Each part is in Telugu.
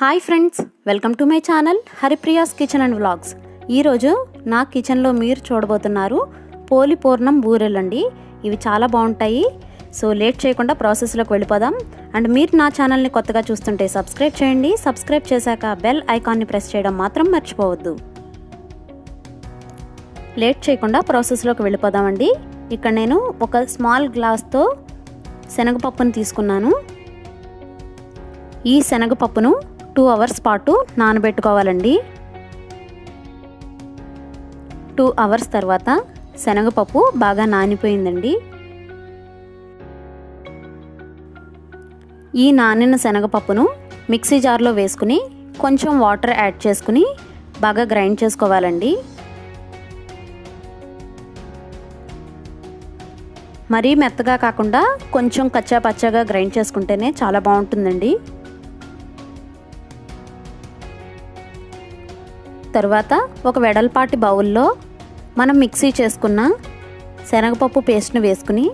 Hi friends, welcome to my channel Haripriya's kitchen and vlogs. ఈరోజు నా కిచెన్లో మీరు చూడబోతున్నారు పోలి పూర్ణం బూరెలు అండి. ఇవి చాలా బాగుంటాయి. సో లేట్ చేయకుండా ప్రాసెస్లోకి వెళ్ళిపోదాం. అండ్ మీరు నా ఛానల్ని కొత్తగా చూస్తుంటే సబ్స్క్రైబ్ చేయండి. సబ్స్క్రైబ్ చేశాక బెల్ ఐకాన్ని ప్రెస్ చేయడం మాత్రం మర్చిపోవద్దు. లేట్ చేయకుండా ప్రాసెస్లోకి వెళ్ళిపోదామండి. ఇక్కడ నేను ఒక స్మాల్ గ్లాస్తో శనగపప్పును తీసుకున్నాను. ఈ శనగపప్పును 2 అవర్స్ పాటు నానబెట్టుకోవాలండి. 2 అవర్స్ తర్వాత శనగపప్పు బాగా నానిపోయిందండి. ఈ నానిన శనగపప్పును మిక్సీ జార్లో వేసుకుని కొంచెం వాటర్ యాడ్ చేసుకుని బాగా గ్రైండ్ చేసుకోవాలండి. మరీ మెత్తగా కాకుండా కొంచెం కచ్చా పచ్చాగా గ్రైండ్ చేసుకుంటేనే చాలా బాగుంటుందండి. తర్వాత ఒక వెడల్పాటి బౌల్లో మనం మిక్సీ చేసుకున్న శనగపప్పు పేస్ట్ని వేసుకుని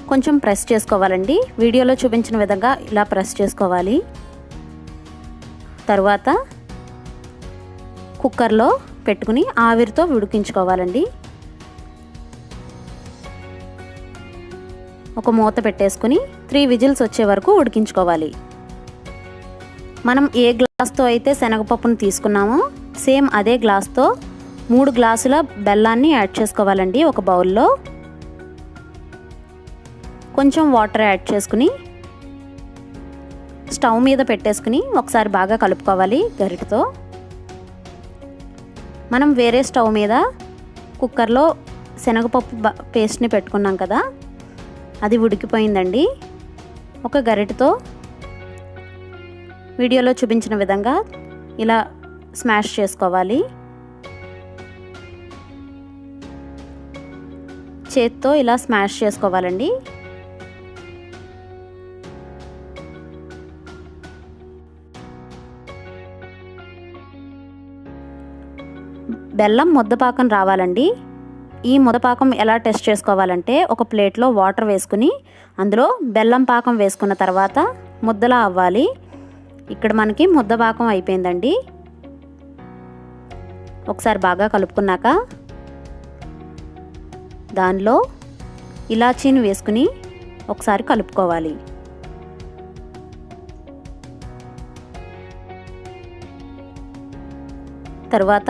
కొంచెం ప్రెస్ చేసుకోవాలండి. వీడియోలో చూపించిన విధంగా ఇలా ప్రెస్ చేసుకోవాలి. తర్వాత కుక్కర్లో పెట్టుకుని ఆవిరితో ఉడికించుకోవాలండి. ఒక మూత పెట్టేసుకుని 3 విజిల్స్ వచ్చే వరకు ఉడికించుకోవాలి. మనం ఏ గ్లాస్తో అయితే శనగపప్పును తీసుకున్నామో సేమ్ అదే గ్లాస్తో 3 గ్లాసుల బెల్లాన్ని యాడ్ చేసుకోవాలండి. ఒక బౌల్లో కొంచెం వాటర్ యాడ్ చేసుకుని స్టవ్ మీద పెట్టేసుకుని ఒకసారి బాగా కలుపుకోవాలి గరిటెతో. మనం వేరే స్టవ్ మీద కుక్కర్లో శనగపప్పు పేస్ట్ని పెట్టుకున్నాం కదా, అది ఉడికిపోయిందండి. ఒక గరిటెతో వీడియోలో చూపించిన విధంగా ఇలా స్మాష్ చేసుకోవాలి. చేత్తో ఇలా స్మాష్ చేసుకోవాలండి. బెల్లం ముద్దపాకం రావాలండి. ఈ ముద్దపాకం ఎలా టెస్ట్ చేసుకోవాలంటే ఒక ప్లేట్లో వాటర్ వేసుకుని అందులో బెల్లం పాకం వేసుకున్న తర్వాత ముద్దలా అవ్వాలి. ఇక్కడ మనకి ముద్దపాకం అయిపోయిందండి. ఒకసారి బాగా కలుపుకున్నాక దానిలో ఇలాచీని వేసుకుని ఒకసారి కలుపుకోవాలి. తర్వాత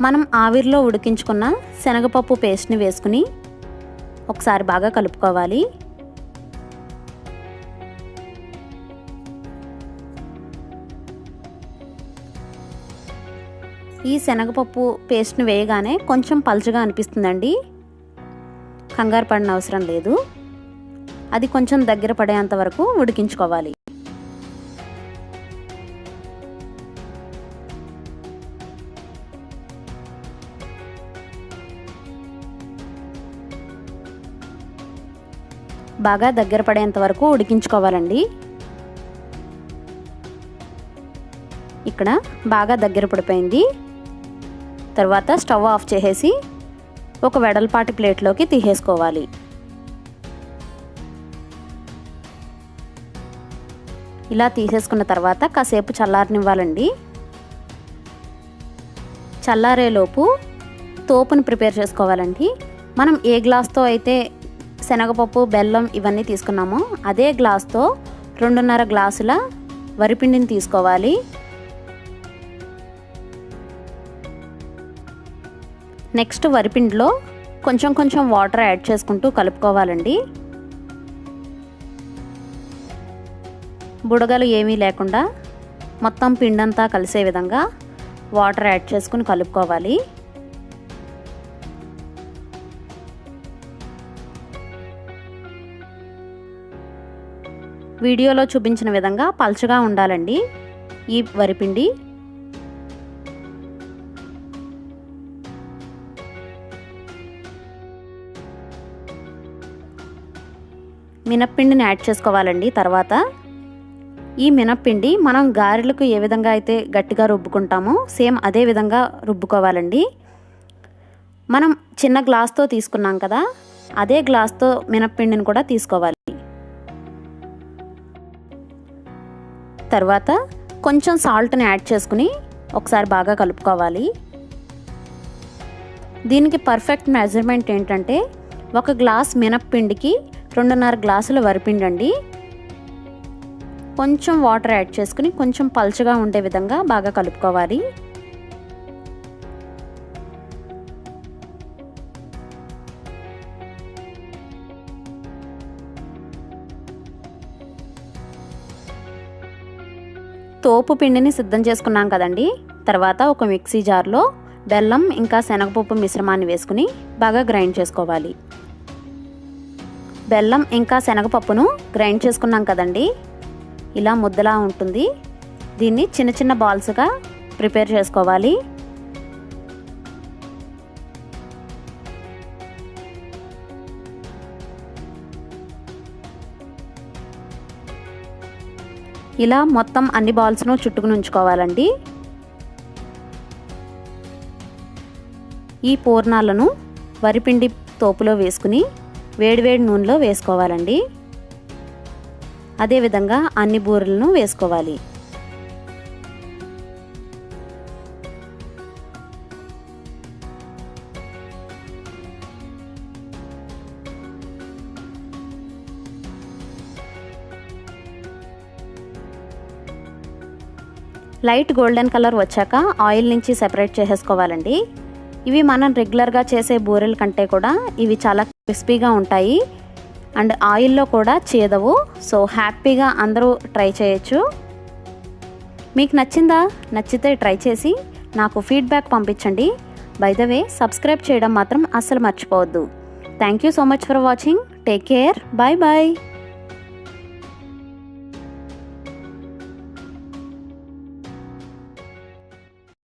మనం ఆవిరిలో ఉడికించుకున్న శనగపప్పు పేస్ట్ని వేసుకుని ఒకసారి బాగా కలుపుకోవాలి. ఈ శనగపప్పు పేస్ట్ని వేయగానే కొంచెం పల్చగా అనిపిస్తుందండి. కంగారు పడిన అవసరం లేదు. అది కొంచెం దగ్గర పడేంత వరకు ఉడికించుకోవాలి. బాగా దగ్గర పడేంత వరకు ఉడికించుకోవాలండి. ఇక్కడ బాగా దగ్గర పడిపోయింది. తర్వాత స్టవ్ ఆఫ్ చేసేసి ఒక వెడల్పాటి ప్లేట్లోకి తీసేసుకోవాలి. ఇలా తీసేసుకున్న తర్వాత కాసేపు చల్లారనివ్వాలండి. చల్లారేలోపు తోపుని ప్రిపేర్ చేసుకోవాలండి. మనం ఏ గ్లాస్తో అయితే శనగపప్పు, బెల్లం ఇవన్నీ తీసుకున్నామో అదే గ్లాస్తో 2.5 గ్లాసుల వరిపిండిని తీసుకోవాలి. నెక్స్ట్ వరిపిండిలో కొంచెం వాటర్ యాడ్ చేసుకుంటూ కలుపుకోవాలండి. బుడగలు ఏమీ లేకుండా మొత్తం పిండంతా కలిసే విధంగా వాటర్ యాడ్ చేసుకుని కలుపుకోవాలి. వీడియోలో చూపించిన విధంగా పల్చగా ఉండాలండి ఈ వరిపిండి. మినప్పిండిని యాడ్ చేసుకోవాలండి. తర్వాత ఈ మినప్పిండి మనం గారెలకు ఏ విధంగా అయితే గట్టిగా రుబ్బుకుంటామో సేమ్ అదే విధంగా రుబ్బుకోవాలండి. మనం చిన్న గ్లాస్తో తీసుకున్నాం కదా, అదే గ్లాస్తో మినప్పిండిని కూడా తీసుకోవాలి. తర్వాత కొంచెం సాల్ట్ని యాడ్ చేసుకుని ఒకసారి బాగా కలుపుకోవాలి. దీనికి పర్ఫెక్ట్ మెజర్మెంట్ ఏంటంటే 1 గ్లాస్ మినప్పిండికి 2.5 గ్లాసుల వరిపిండి అండి. కొంచెం వాటర్ యాడ్ చేసుకుని కొంచెం పల్చగా ఉండే విధంగా బాగా కలుపుకోవాలి. తోపు పిండిని సిద్ధం చేసుకున్నాం కదండి. తర్వాత ఒక మిక్సీ జార్లో బెల్లం ఇంకా శనగపప్పు మిశ్రమాన్ని వేసుకుని బాగా గ్రైండ్ చేసుకోవాలి. బెల్లం ఇంకా శనగపప్పును గ్రైండ్ చేసుకున్నాం కదండి. ఇలా ముద్దలా ఉంటుంది. దీన్ని చిన్న చిన్న బాల్స్గా ప్రిపేర్ చేసుకోవాలి. ఇలా మొత్తం అన్ని బాల్స్ను చుట్టుకుని ఉంచుకోవాలండి. ఈ పూర్ణాలను వరిపిండి తోపులో వేసుకుని వేడివేడి నూనెలో వేసుకోవాలండి. అదేవిధంగా అన్ని బూరెలను వేసుకోవాలి. లైట్ గోల్డెన్ కలర్ వచ్చాక ఆయిల్ నుంచి సెపరేట్ చేసేసుకోవాలండి. ఇవి మనం రెగ్యులర్గా చేసే బూరెల కంటే కూడా ఇవి చాలా క్రిస్పీగా ఉంటాయి అండ్ ఆయిల్లో కూడా చేదవు. సో హ్యాపీగా అందరూ ట్రై చేయొచ్చు. మీకు నచ్చిందా? నచ్చితే ట్రై చేసి నాకు ఫీడ్బ్యాక్ పంపించండి. బై ద వే సబ్స్క్రైబ్ చేయడం మాత్రం అస్సలు మర్చిపోవద్దు. Thank you so much for watching. Take care. Bye bye.